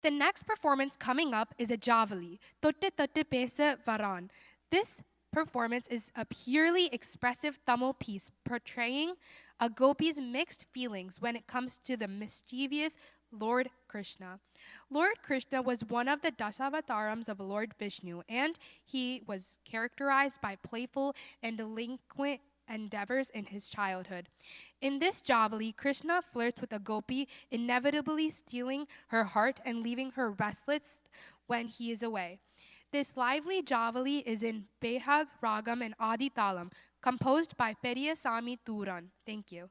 The next performance coming up is a Javali, Totte Totte Pesa Varan. This performance is a purely expressive Tamil piece portraying a gopi's mixed feelings when it comes to the mischievous Lord Krishna. Lord Krishna was one of the Dasavatharams of Lord Vishnu, and he was characterized by playful and delinquent endeavors in his childhood. In this Javali, Krishna flirts with a gopi, inevitably stealing her heart and leaving her restless when he is away. This lively Javali is in Behag Ragam and Adi Talam, composed by Periyasamy Thuran. Thank you.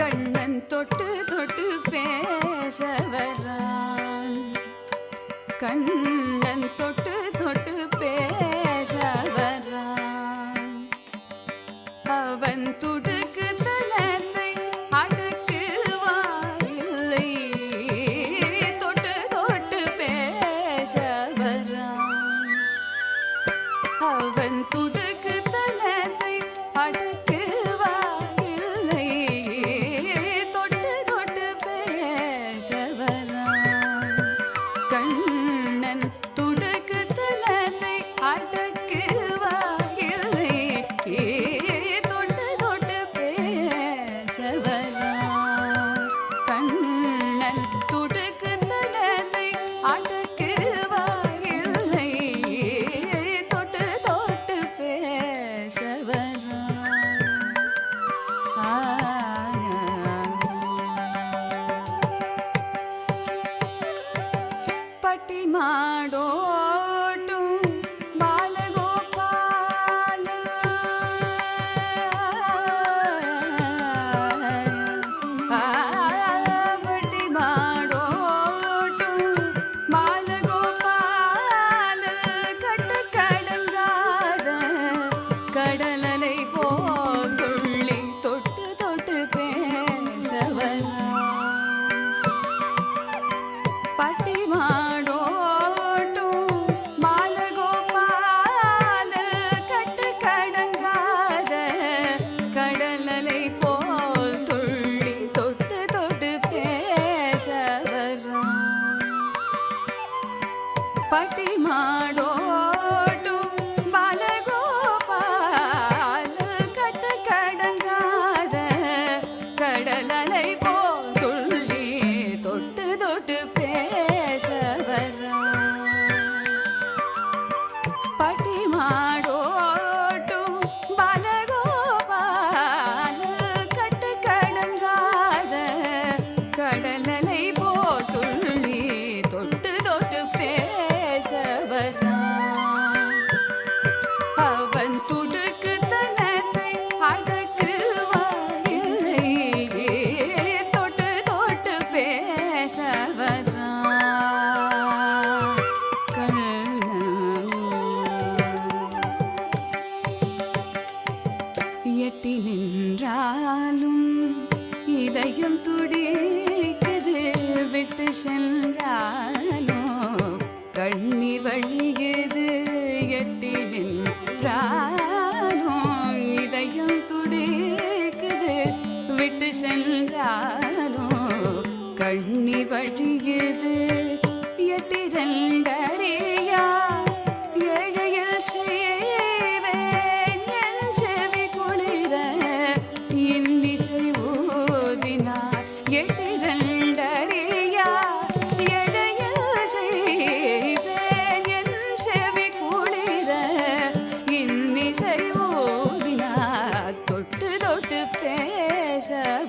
Kannan தொட்டு தொட்டு பேசவரான் கண்ணன் தொட்டு தொட்டு பேசவரான் அவன் துடுக்கு தனத்தை அடக்குவாயில்லை தொட்டு தொட்டு பேசவரான் அவன் துடுக்கு தனத்தை அடக்கு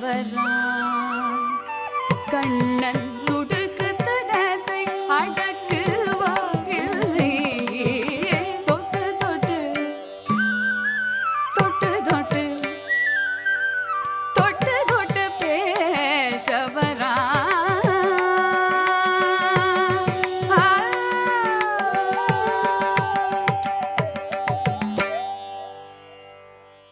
வரான் கண்ணன் துடுக்குத்தனத்தை அடக்குவாரில்லை தொட்டு தொட்டு தொட்டு தொட்டு தொட்டு தொட்டு பேச வரான்